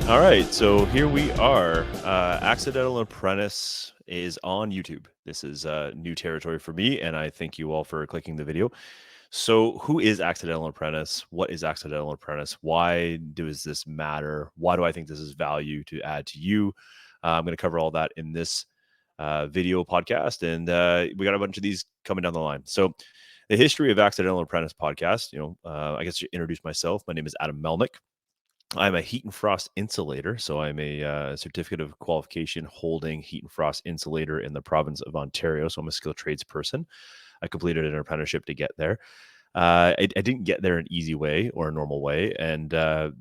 All right, so here we are. Accidental Apprentice is on YouTube. This is new territory for me, and I thank you all for clicking the video. So, who is Accidental Apprentice? What is Accidental Apprentice? Why does this matter? Why do I think this is value to add to you? I'm going to cover all that in this video podcast, and we got a bunch of these coming down the line. So, the history of Accidental Apprentice podcast. I guess to introduce myself, my name is Adam Melnick. I'm a heat and frost insulator. So I'm a certificate of qualification holding heat and frost insulator in the province of Ontario. So I'm a skilled trades person. I completed an apprenticeship to get there. I didn't get there an easy way or a normal way. And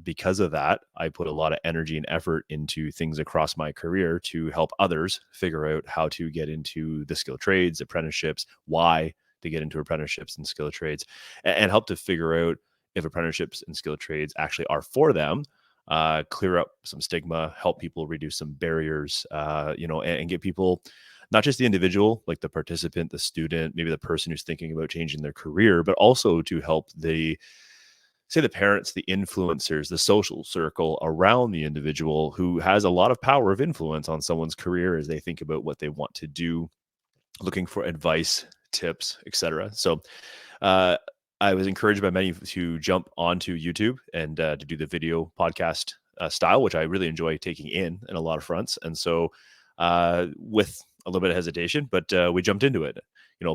because of that, I put a lot of energy and effort into things across my career to help others figure out how to get into the skilled trades, apprenticeships, why to get into apprenticeships and skilled trades, and help to figure out if apprenticeships and skilled trades actually are for them, clear up some stigma, help people reduce some barriers, and get people, not just the individual, like the participant, the student, maybe the person who's thinking about changing their career, but also to help the parents, the influencers, the social circle around the individual who has a lot of power of influence on someone's career as they think about what they want to do, looking for advice, tips, etc. So uh, I was encouraged by many to jump onto YouTube and to do the video podcast style, which I really enjoy taking in a lot of fronts. And so, with a little bit of hesitation, but we jumped into it.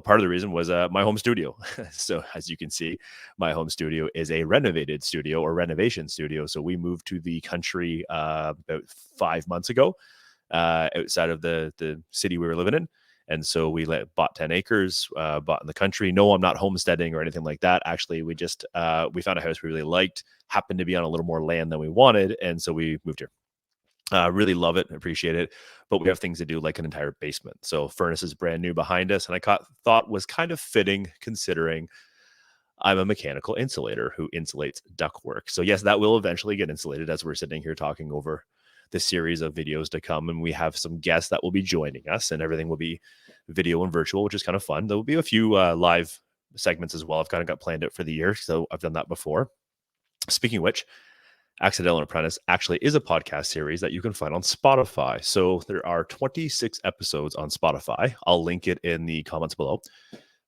Part of the reason was my home studio. So, as you can see, my home studio is a renovated studio or renovation studio. So, we moved to the country about 5 months ago, outside of the city we were living in. And so we bought 10 acres, bought in the country. No, I'm not homesteading or anything like that. Actually, we just we found a house we really liked, happened to be on a little more land than we wanted. And so we moved here. Really love it, appreciate it. But we have things to do like an entire basement. So furnace is brand new behind us. And I thought was kind of fitting considering I'm a mechanical insulator who insulates ductwork. So yes, that will eventually get insulated as we're sitting here talking over this series of videos to come. And we have some guests that will be joining us, and everything will be video and virtual, which is kind of fun. There will be a few live segments as well. I've kind of got planned out for the year, so I've done that before. Speaking of which, Accidental Apprentice actually is a podcast series that you can find on Spotify. So there are 26 episodes on Spotify. I'll link it in the comments below.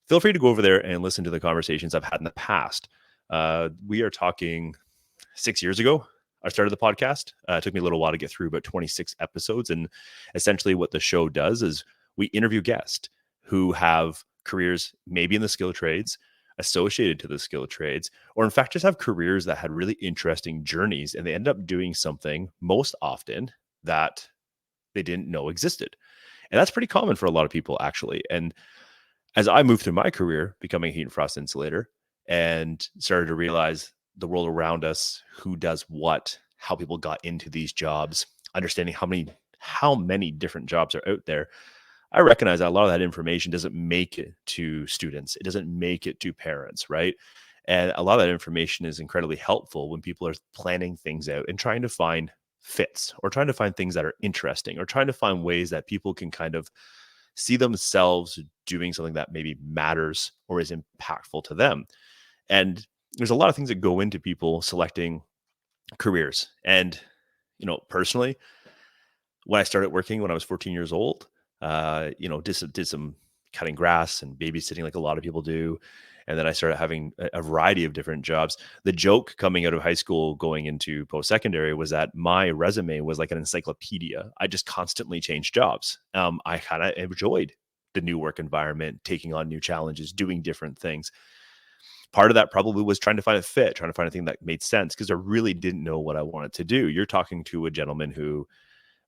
Feel free to go over there and listen to the conversations I've had in the past. We are talking 6 years ago. I started the podcast. It took me a little while to get through about 26 episodes. And essentially what the show does is we interview guests who have careers maybe in the skilled trades, associated to the skilled trades, or in fact just have careers that had really interesting journeys, and they end up doing something most often that they didn't know existed. And that's pretty common for a lot of people, actually. And as I moved through my career, becoming a heat and frost insulator, and started to realize the world around us, who does what, how people got into these jobs, understanding how many different jobs are out there, I recognize that a lot of that information doesn't make it to students. It doesn't make it to parents, right? And a lot of that information is incredibly helpful when people are planning things out and trying to find fits, or trying to find things that are interesting, or trying to find ways that people can kind of see themselves doing something that maybe matters or is impactful to them. And there's a lot of things that go into people selecting careers. And, personally, when I started working when I was 14 years old, did some cutting grass and babysitting like a lot of people do. And then I started having a variety of different jobs. The joke coming out of high school going into post-secondary was that my resume was like an encyclopedia. I just constantly changed jobs. I kind of enjoyed the new work environment, taking on new challenges, doing different things. Part of that probably was trying to find a fit, trying to find a thing that made sense, because I really didn't know what I wanted to do. You're talking to a gentleman who,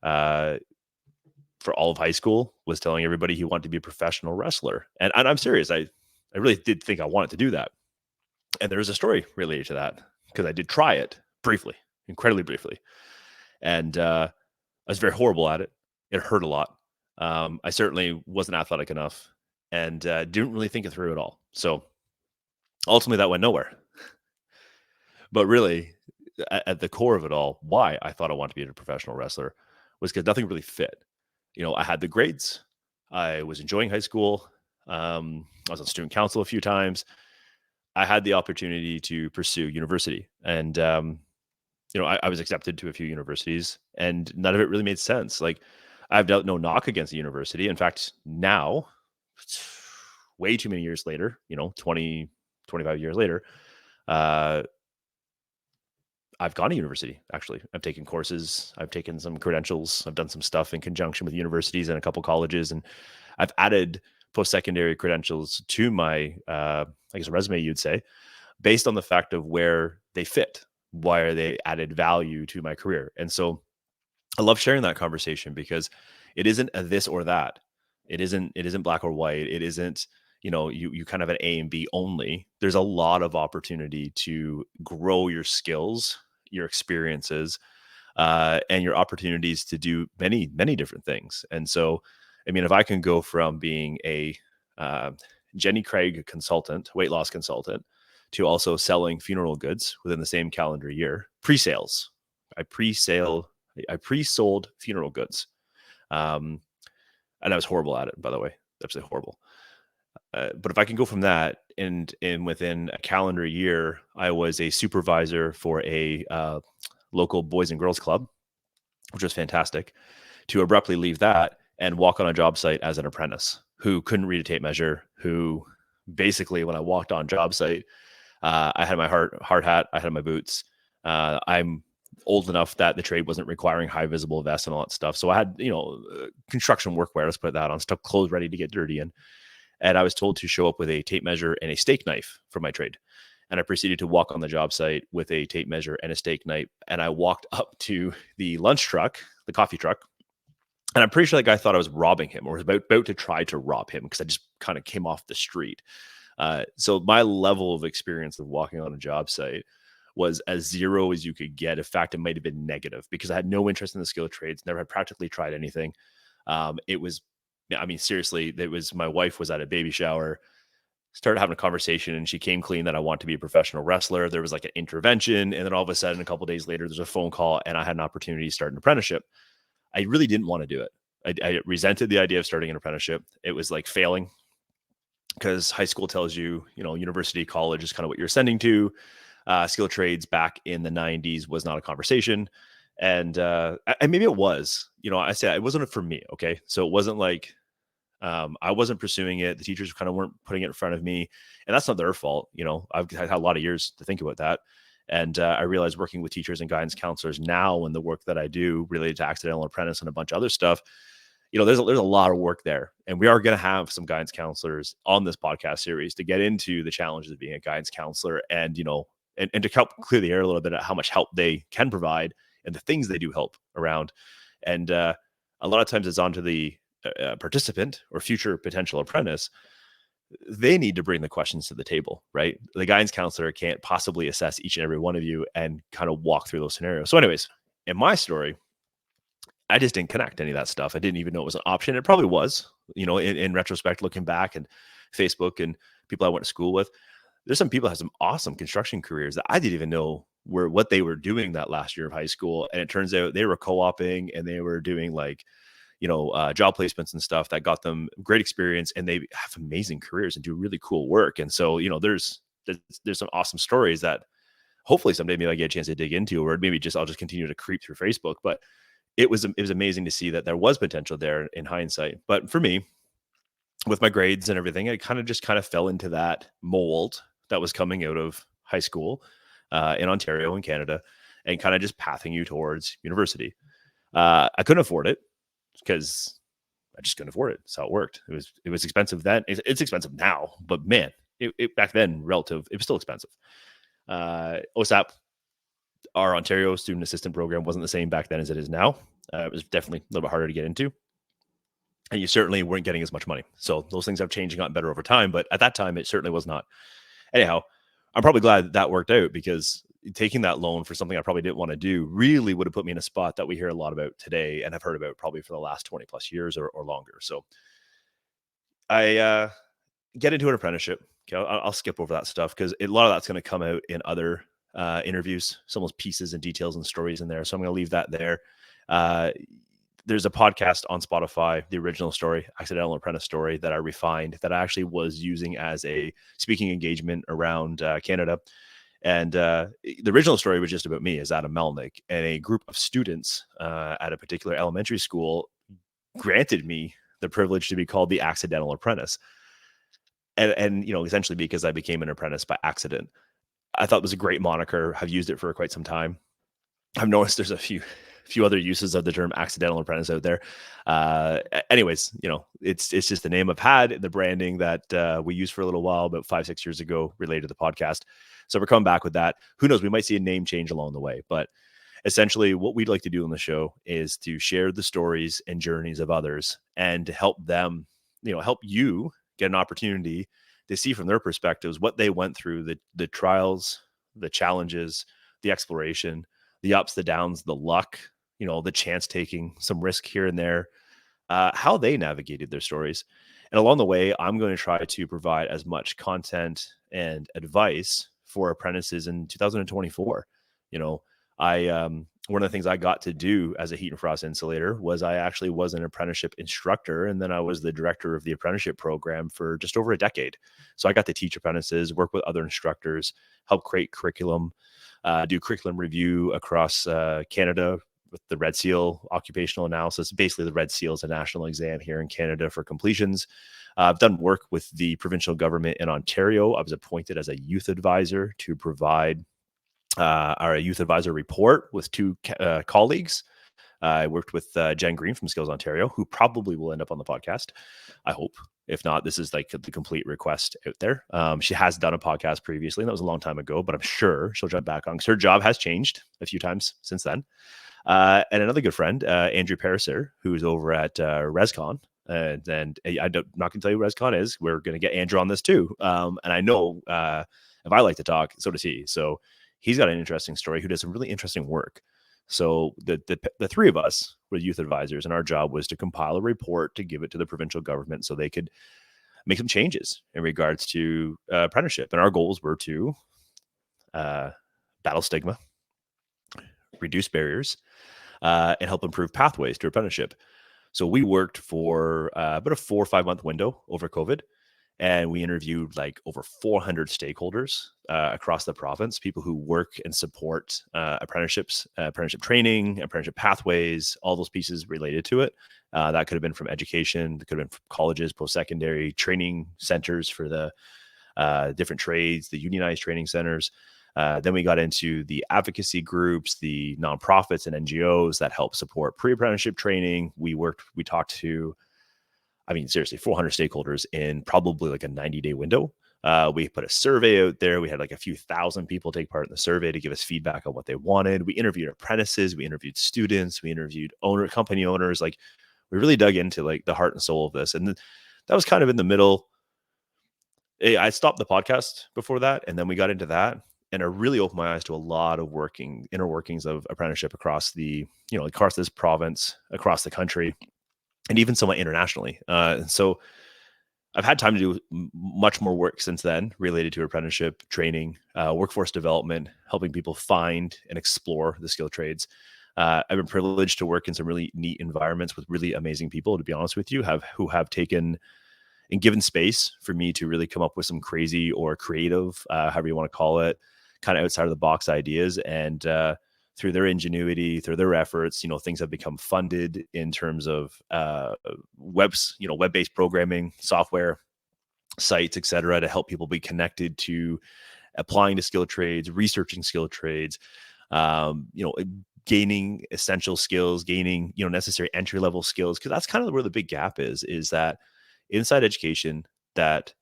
for all of high school, was telling everybody he wanted to be a professional wrestler. And I'm serious. I really did think I wanted to do that. And there's a story related to that, because I did try it briefly, incredibly briefly. And I was very horrible at it. It hurt a lot. I certainly wasn't athletic enough, and didn't really think it through at all. So ultimately that went nowhere. But really, at the core of it all, why I thought I wanted to be a professional wrestler was because nothing really fit. I had the grades. I was enjoying high school. I was on student council a few times. I had the opportunity to pursue university. And I was accepted to a few universities and none of it really made sense. Like, I've no knock against the university. In fact, now, way too many years later, 20, 25 years later, uh, I've gone to university, actually. I've taken courses, I've taken some credentials, I've done some stuff in conjunction with universities and a couple colleges, and I've added post-secondary credentials to my, I guess, resume, you'd say, based on the fact of where they fit, why they added value to my career. And so I love sharing that conversation because it isn't a this or that. It isn't black or white. It isn't, you kind of an A and B only. There's a lot of opportunity to grow your skills, your experiences, and your opportunities to do many, many different things. And so, I mean, if I can go from being a uh, Jenny Craig consultant, weight loss consultant, to also selling funeral goods within the same calendar year, pre-sales. I pre-sale, I pre-sold funeral goods. Um, and I was horrible at it, by the way, absolutely horrible. But if I can go from that and within a calendar year, I was a supervisor for a local boys and girls club, which was fantastic, to abruptly leave that and walk on a job site as an apprentice who couldn't read a tape measure, who basically, when I walked on job site, I had my hard hat, I had my boots. I'm old enough that the trade wasn't requiring high visible vests and all that stuff. So I had, construction workwear, let's put that on, stuff, clothes ready to get dirty in. And I was told to show up with a tape measure and a steak knife for my trade. And I proceeded to walk on the job site with a tape measure and a steak knife. And I walked up to the lunch truck, the coffee truck. And I'm pretty sure that guy thought I was robbing him or was about to try to rob him because I just kind of came off the street. So my level of experience of walking on a job site was as zero as you could get. In fact, it might have been negative because I had no interest in the skilled trades, never had practically tried anything. It was, I mean, seriously, my wife was at a baby shower, started having a conversation, and she came clean that I want to be a professional wrestler. There was like an intervention. And then all of a sudden, a couple of days later, there's a phone call and I had an opportunity to start an apprenticeship. I really didn't want to do it. I resented the idea of starting an apprenticeship. It was like failing because high school tells you, university, college is kind of what you're ascending to. Skilled trades back in the 90s was not a conversation. And maybe it was, I say it wasn't for me. Okay. So it wasn't like I wasn't pursuing it. The teachers kind of weren't putting it in front of me. And that's not their fault. I've had a lot of years to think about that. And I realized working with teachers and guidance counselors now and the work that I do related to Accidental Apprentice and a bunch of other stuff, there's a lot of work there. And we are going to have some guidance counselors on this podcast series to get into the challenges of being a guidance counselor and, and to help clear the air a little bit at how much help they can provide and the things they do help around. And a lot of times it's onto the participant or future potential apprentice. They need to bring the questions to the table, right? The guidance counselor can't possibly assess each and every one of you and kind of walk through those scenarios. So anyways, in my story, I just didn't connect any of that stuff. I didn't even know it was an option. It probably was, in retrospect, looking back and Facebook and people I went to school with. There's some people that have some awesome construction careers that I didn't even know what they were doing that last year of high school. And it turns out they were co-oping and they were doing like, job placements and stuff that got them great experience, and they have amazing careers and do really cool work. And so, there's some awesome stories that hopefully someday maybe I get a chance to dig into, or maybe I'll just continue to creep through Facebook. But it was amazing to see that there was potential there in hindsight. But for me, with my grades and everything, I kind of fell into that mold that was coming out of high school in Ontario and Canada, and kind of just pathing you towards university. I couldn't afford it because I just couldn't afford it. That's how it worked. It was expensive then. It's expensive now, but man, it back then it was still expensive. OSAP, our Ontario student assistant program, wasn't the same back then as it is now. It was definitely a little bit harder to get into. And you certainly weren't getting as much money. So those things have changed and gotten better over time. But at that time, it certainly was not. Anyhow, I'm probably glad that worked out, because taking that loan for something I probably didn't want to do really would have put me in a spot that we hear a lot about today and have heard about probably for the last 20 plus years or longer. So I get into an apprenticeship. Okay, I'll skip over that stuff because a lot of that's going to come out in other interviews, some of those pieces and details and stories in there. So I'm going to leave that there. There's a podcast on Spotify, the original story, Accidental Apprentice story, that I refined, that I actually was using as a speaking engagement around Canada. And the original story was just about me as Adam Melnick, and a group of students at a particular elementary school granted me the privilege to be called the Accidental Apprentice. And essentially because I became an apprentice by accident. I thought it was a great moniker. I've used it for quite some time. I've noticed there's a few other uses of the term accidental apprentice out there. Anyways, it's just the name I've had, the branding that we used for a little while, about 5-6 years ago, related to the podcast. So we're coming back with that. Who knows? We might see a name change along the way, but essentially what we'd like to do on the show is to share the stories and journeys of others and to help them, help you get an opportunity to see from their perspectives what they went through, the trials, the challenges, the exploration, the ups, the downs, the luck, the chance taking, some risk here and there, how they navigated their stories. And along the way, I'm going to try to provide as much content and advice for apprentices in 2024. One of the things I got to do as a heat and frost insulator was I actually was an apprenticeship instructor, and then I was the director of the apprenticeship program for just over a decade. So I got to teach apprentices, work with other instructors, help create curriculum, do curriculum review across Canada with the Red Seal occupational analysis. Basically, the Red Seal is a national exam here in Canada for completions. I've done work with the provincial government in Ontario. I was appointed as a youth advisor to provide our youth advisor report with two colleagues. I worked with Jen Green from Skills Ontario, who probably will end up on the podcast, I hope. If not, this is like the complete request out there. She has done a podcast previously, and that was a long time ago, but I'm sure she'll jump back on because her job has changed a few times since then. And another good friend, Andrew Pariser, who's over at ResCon. And I'm not going to tell you who ResCon is. We're going to get Andrew on this too. And I know if I like to talk, so does he. So he's got an interesting story who does some really interesting work. So the three of us were youth advisors, and our job was to compile a report to give it to the provincial government so they could make some changes in regards to apprenticeship. And our goals were to battle stigma, reduce barriers, and help improve pathways to apprenticeship. So we worked for about a 4 or 5 month window over COVID. And we interviewed like over 400 stakeholders across the province, people who work and support apprenticeships, apprenticeship training, apprenticeship pathways, all those pieces related to it. That could have been from education, that could have been from colleges, post-secondary training centers for the different trades, the unionized training centers. Then we got into the advocacy groups, the nonprofits and NGOs that help support pre-apprenticeship training. We talked to, seriously, 400 stakeholders in probably like a 90-day window. We put a survey out there. We had like a few thousand people take part in the survey to give us feedback on what they wanted. We interviewed apprentices, we interviewed students, we interviewed company owners. Like, we really dug into like the heart and soul of this. And that was kind of in the middle. I stopped the podcast before that, and then we got into that. And it really opened my eyes to a lot of inner workings of apprenticeship across across this province, across the country, and even somewhat internationally. So I've had time to do much more work since then related to apprenticeship training, workforce development, helping people find and explore the skill trades. I've been privileged to work in some really neat environments with really amazing people, to be honest with you, who have taken and given space for me to really come up with some crazy or creative, however you want to call it, kind of outside of the box ideas. And through their ingenuity, through their efforts, things have become funded in terms of web-based programming, software, sites, et cetera, to help people be connected to applying to skill trades, researching skill trades, gaining essential skills, gaining, necessary entry-level skills. Because that's kind of where the big gap is that inside education, that,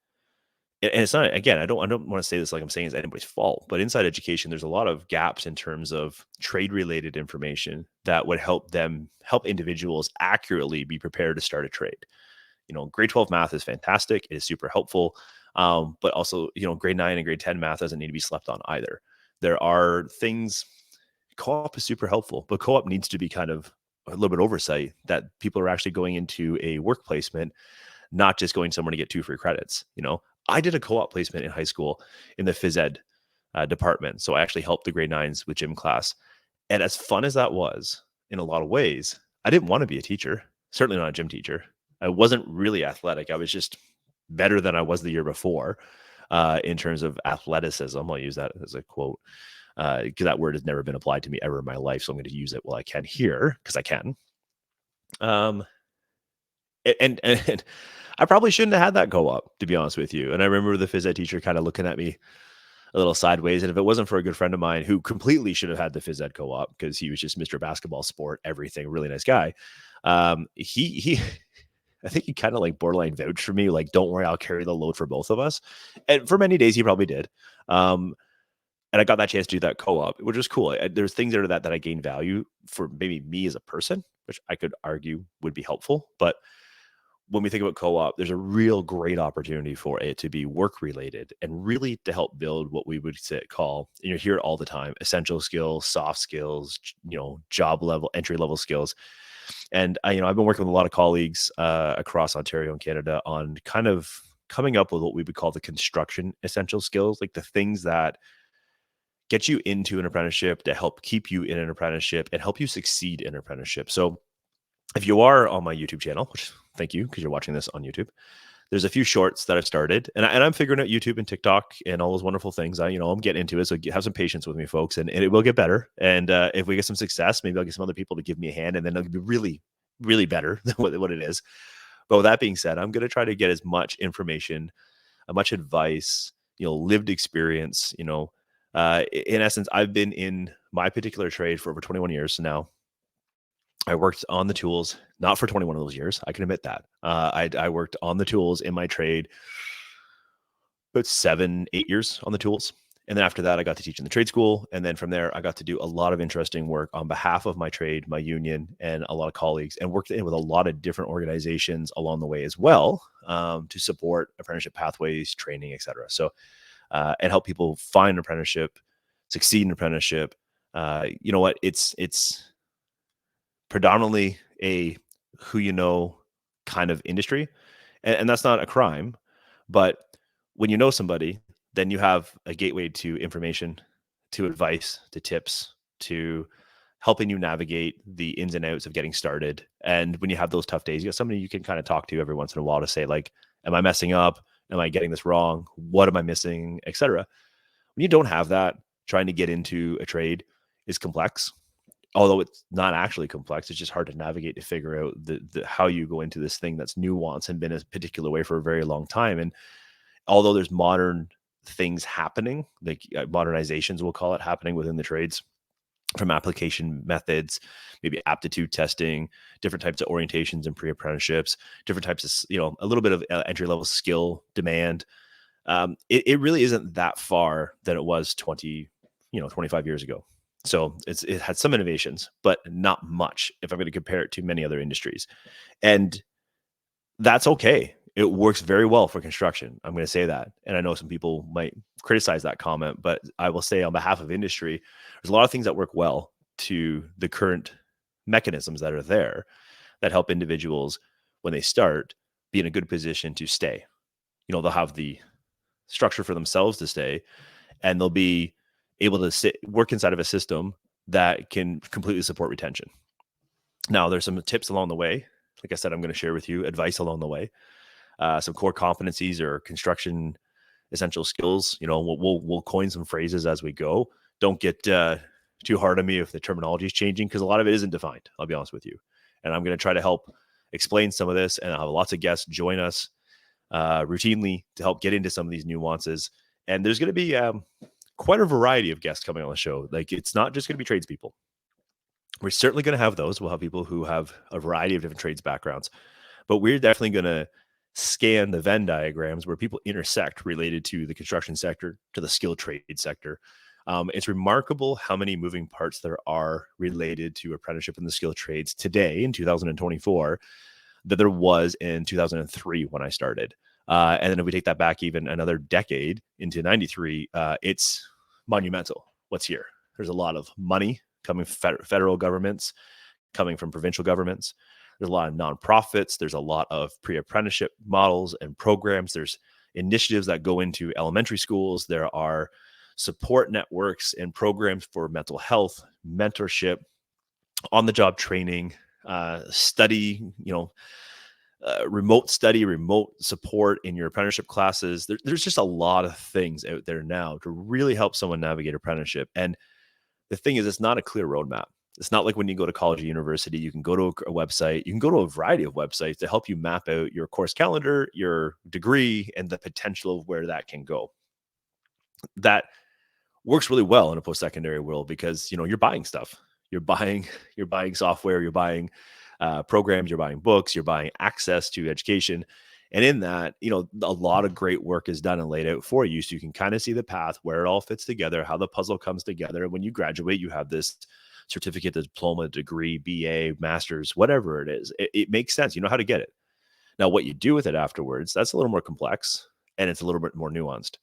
and it's not, again, I don't want to say this like I'm saying it's anybody's fault, but inside education, there's a lot of gaps in terms of trade related information that would help individuals accurately be prepared to start a trade. Grade 12 math is fantastic. It is super helpful. But also, grade 9 and grade 10 math doesn't need to be slept on either. There are things, co-op is super helpful, but co-op needs to be kind of a little bit oversight that people are actually going into a work placement, not just going somewhere to get 2 free credits. I did a co-op placement in high school in the phys ed department. So I actually helped the grade 9s with gym class. And as fun as that was, in a lot of ways, I didn't want to be a teacher, certainly not a gym teacher. I wasn't really athletic. I was just better than I was the year before. in terms of athleticism. I'll use that as a quote because that word has never been applied to me ever in my life. So I'm going to use it while I can here because I can. Um, and I probably shouldn't have had that co-op, to be honest with you. And I remember the phys ed teacher kind of looking at me a little sideways. And if it wasn't for a good friend of mine who completely should have had the phys ed co-op because he was just Mr. Basketball sport, everything, really nice guy. He I think he kind of like borderline vouched for me, like, don't worry, I'll carry the load for both of us. And for many days he probably did. And I got that chance to do that co-op, which was cool. There's things out of that I gained value for maybe me as a person, which I could argue would be helpful. But when we think about co-op, there's a real great opportunity for it to be work related and really to help build what we would call, and you hear it all the time, essential skills, soft skills, job level, entry level skills. And I've been working with a lot of colleagues across Ontario and Canada on kind of coming up with what we would call the construction essential skills, like the things that get you into an apprenticeship, to help keep you in an apprenticeship and help you succeed in an apprenticeship. So if you are on my YouTube channel, which thank you because you're watching this on YouTube, there's a few shorts that I've started, and I'm figuring out YouTube and TikTok and all those wonderful things. I'm getting into it, so have some patience with me, folks, and it will get better. And if we get some success, maybe I'll get some other people to give me a hand, and then it'll be really, really better than what it is. But with that being said, I'm going to try to get as much information, much advice, lived experience. In essence, I've been in my particular trade for over 21 years now. I worked on the tools, not for 21 of those years. I can admit that. I worked on the tools in my trade about 7-8 years on the tools. And then after that, I got to teach in the trade school. And then from there, I got to do a lot of interesting work on behalf of my trade, my union, and a lot of colleagues, and worked in with a lot of different organizations along the way as well, to support apprenticeship pathways, training, et cetera. So, and help people find an apprenticeship, succeed in apprenticeship. You know what? It's predominantly a who you know kind of industry. And that's not a crime. But when you know somebody, then you have a gateway to information, to advice, to tips, to helping you navigate the ins and outs of getting started. And when you have those tough days, you got somebody you can kind of talk to every once in a while to say, like, am I messing up? Am I getting this wrong? What am I missing? Etc. When you don't have that, trying to get into a trade is complex. Although it's not actually complex, it's just hard to navigate to figure out the how you go into this thing that's nuanced and been a particular way for a very long time. And although there's modern things happening, like modernizations, we'll call it, happening within the trades, from application methods, maybe aptitude testing, different types of orientations and pre-apprenticeships, different types of, a little bit of entry-level skill demand. It really isn't that far than it was 25 years ago. So it had some innovations, but not much if I'm going to compare it to many other industries. And that's okay. It works very well for construction. I'm going to say that. And I know some people might criticize that comment, but I will say on behalf of industry, there's a lot of things that work well to the current mechanisms that are there that help individuals, when they start, be in a good position to stay. They'll have the structure for themselves to stay, and they'll be able to work inside of a system that can completely support retention. Now, there's some tips along the way. Like I said, I'm going to share with you advice along the way, some core competencies or construction essential skills. We'll coin some phrases as we go. Don't get too hard on me if the terminology is changing, because a lot of it isn't defined. I'll be honest with you, and I'm going to try to help explain some of this, and I'll have lots of guests join us routinely to help get into some of these nuances. And there's going to be quite a variety of guests coming on the show. Like, it's not just going to be tradespeople. We're certainly going to have those. We'll have people who have a variety of different trades backgrounds, but we're definitely going to scan the Venn diagrams where people intersect related to the construction sector, to the skilled trade sector. It's remarkable how many moving parts there are related to apprenticeship in the skilled trades today in 2024 that there was in 2003 when I started. And then if we take that back even another decade into 93, it's monumental what's here. There's a lot of money coming from federal governments, coming from provincial governments. There's a lot of nonprofits. There's a lot of pre-apprenticeship models and programs. There's initiatives that go into elementary schools. There are support networks and programs for mental health, mentorship, on-the-job training, study, remote study, remote support in your apprenticeship classes. There's just a lot of things out there now to really help someone navigate apprenticeship. And the thing is, it's not a clear roadmap. It's not like when you go to college or university, you can go to a website, you can go to a variety of websites to help you map out your course calendar, your degree, and the potential of where that can go. That works really well in a post-secondary world because you're buying stuff. You're buying you're buying software, you're buying programs, you're buying books, you're buying access to education. And in that, a lot of great work is done and laid out for you. So you can kind of see the path where it all fits together, how the puzzle comes together. And when you graduate, you have this certificate, diploma, degree, BA, master's, whatever it is. It makes sense. You know how to get it. Now, what you do with it afterwards, that's a little more complex and it's a little bit more nuanced.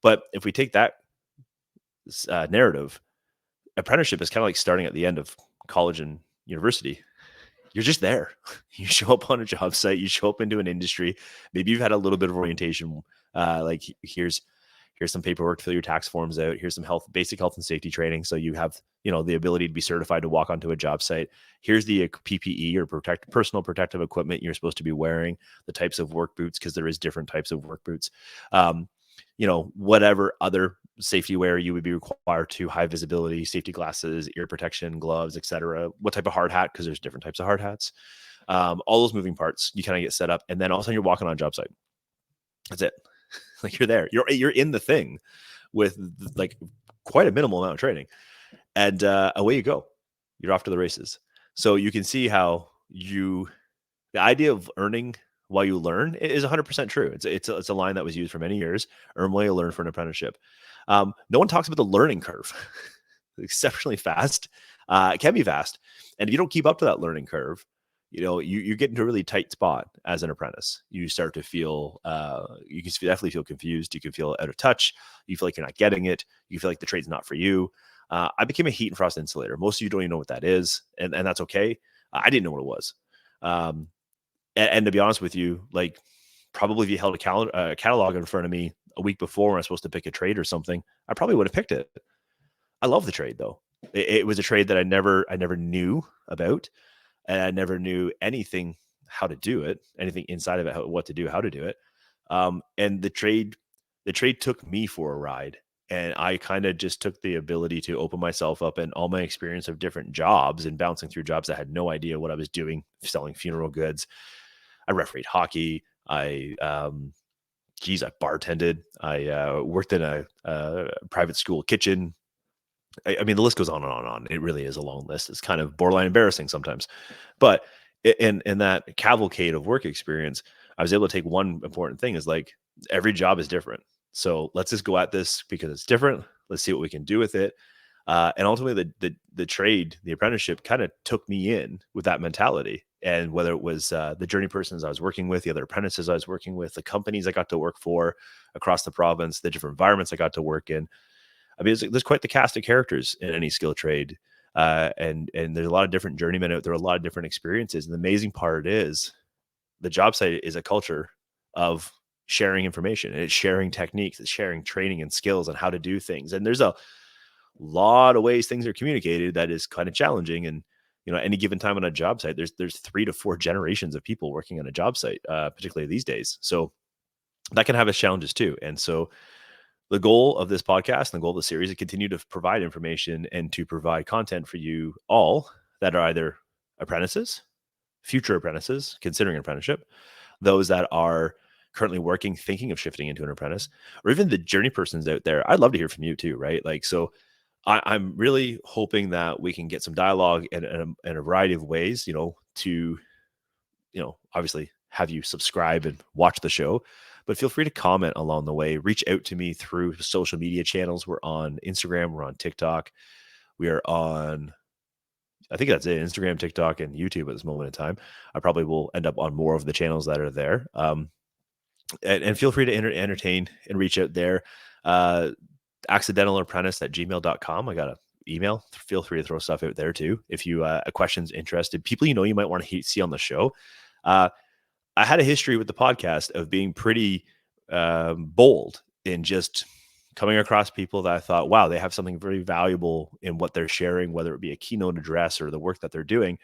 But if we take that narrative, apprenticeship is kind of like starting at the end of college and university. You're just there. You show up on a job site, you show up into an industry. Maybe you've had a little bit of orientation. Like here's some paperwork to fill your tax forms out. Here's some basic health and safety training. So you have, the ability to be certified to walk onto a job site. Here's the PPE or personal protective equipment you're supposed to be wearing, the types of work boots, because there is different types of work boots. Whatever other safety wear you would be required to, high visibility, safety glasses, ear protection, gloves, etc. What type of hard hat, because there's different types of hard hats. All those moving parts, you kind of get set up, and then all of a sudden you're walking on a job site. That's it. Like you're there. You're in the thing with like quite a minimal amount of training, and away you go. You're off to the races. So you can see how the idea of earning while you learn is 100% true. It's a line that was used for many years. Earn while you learn for an apprenticeship. No one talks about the learning curve. Exceptionally fast. It can be fast, and if you don't keep up to that learning curve, you get into a really tight spot as an apprentice. You start to feel you can definitely feel confused. You can feel out of touch. You feel like you're not getting it. You feel like the trade's not for you. I became a heat and frost insulator. Most of you don't even know what that is, and that's okay. I didn't know what it was. And to be honest with you, like probably if you held a catalog in front of me a week before when I was supposed to pick a trade or something, I probably would have picked it. I love the trade though. It was a trade that I never knew about, and I never knew anything how to do it, anything inside of it, what to do, how to do it. And the trade took me for a ride, and I kind of just took the ability to open myself up and all my experience of different jobs and bouncing through jobs. I had no idea what I was doing, selling funeral goods. I refereed hockey. I bartended. I worked in a private school kitchen. I mean, the list goes on and on and on. It really is a long list. It's kind of borderline embarrassing sometimes. But in that cavalcade of work experience, I was able to take one important thing is like every job is different. So let's just go at this because it's different. Let's see what we can do with it. And ultimately, the trade, the apprenticeship kind of took me in with that mentality. And whether it was the journey persons I was working with, the other apprentices I was working with, the companies I got to work for across the province, the different environments I got to work in. I mean, there's quite the cast of characters in any skill trade. And there's a lot of different journeymen out there, a lot of different experiences. And the amazing part is the job site is a culture of sharing information, and it's sharing techniques, it's sharing training and skills on how to do things. And there's a lot of ways things are communicated that is kind of challenging. And any given time on a job site, there's 3 to 4 generations of people working on a job site, particularly these days. So that can have its challenges too. And so the goal of this podcast and the goal of the series is to continue to provide information and to provide content for you all that are either apprentices, future apprentices, considering an apprenticeship, those that are currently working, thinking of shifting into an apprentice, or even the journey persons out there. I'd love to hear from you too, right? Like, so I'm really hoping that we can get some dialogue in a variety of ways, to, obviously have you subscribe and watch the show, but feel free to comment along the way. Reach out to me through social media channels. We're on Instagram. We're on TikTok. We are on, I think that's it, Instagram, TikTok, and YouTube at this moment in time. I probably will end up on more of the channels that are there. And feel free to entertain and reach out there. accidentalapprentice@gmail.com. I got an email. Feel free to throw stuff out there too. If you questions, interested, people you might want to see on the show. I had a history with the podcast of being pretty bold in just coming across people that I thought, wow, they have something very valuable in what they're sharing, whether it be a keynote address or the work that they're doing.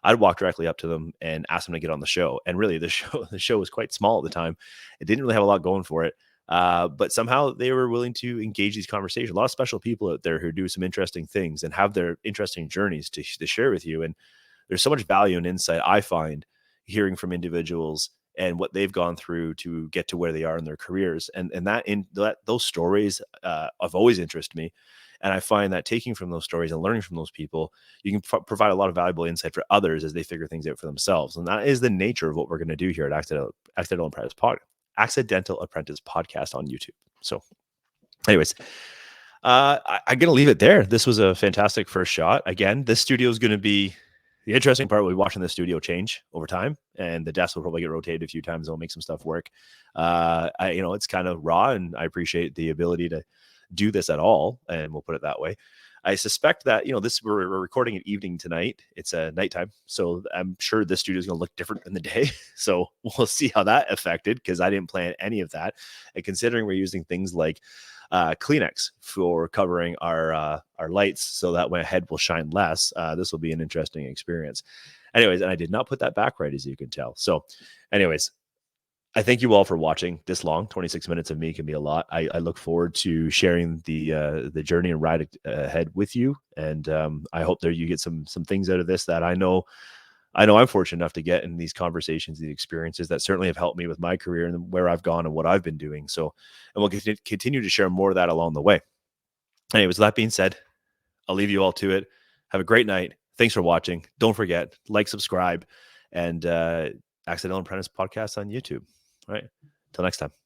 I'd walk directly up to them and ask them to get on the show. And really, the show was quite small at the time. It didn't really have a lot going for it. But somehow they were willing to engage these conversations. A lot of special people out there who do some interesting things and have their interesting journeys to share with you. And there's so much value and insight I find hearing from individuals and what they've gone through to get to where they are in their careers. And those stories have always interested me. And I find that taking from those stories and learning from those people, you can provide a lot of valuable insight for others as they figure things out for themselves. And that is the nature of what we're going to do here at Accidental Apprentice Podcast on YouTube. So, anyways, I'm going to leave it there. This was a fantastic first shot. Again, this studio is going to be the interesting part. We'll be watching the studio change over time, and the desk will probably get rotated a few times. It'll make some stuff work. It's kind of raw, and I appreciate the ability to do this at all, and we'll put it that way. I suspect that we're recording at evening tonight. It's a nighttime, so I'm sure this studio is going to look different in the day. So we'll see how that affected, because I didn't plan any of that. And considering we're using things like Kleenex for covering our lights, so that my head will shine less, this will be an interesting experience. Anyways, and I did not put that back right, as you can tell. So, anyways, I thank you all for watching this long. 26 minutes of me can be a lot. I look forward to sharing the journey and ride ahead with you. And I hope that you get some things out of this that I know I'm fortunate enough to get in these conversations, these experiences that certainly have helped me with my career and where I've gone and what I've been doing. So, and we'll continue to share more of that along the way. Anyways, with that being said, I'll leave you all to it. Have a great night. Thanks for watching. Don't forget, like, subscribe, and Accidental Apprentice Podcast on YouTube. All right. Till next time.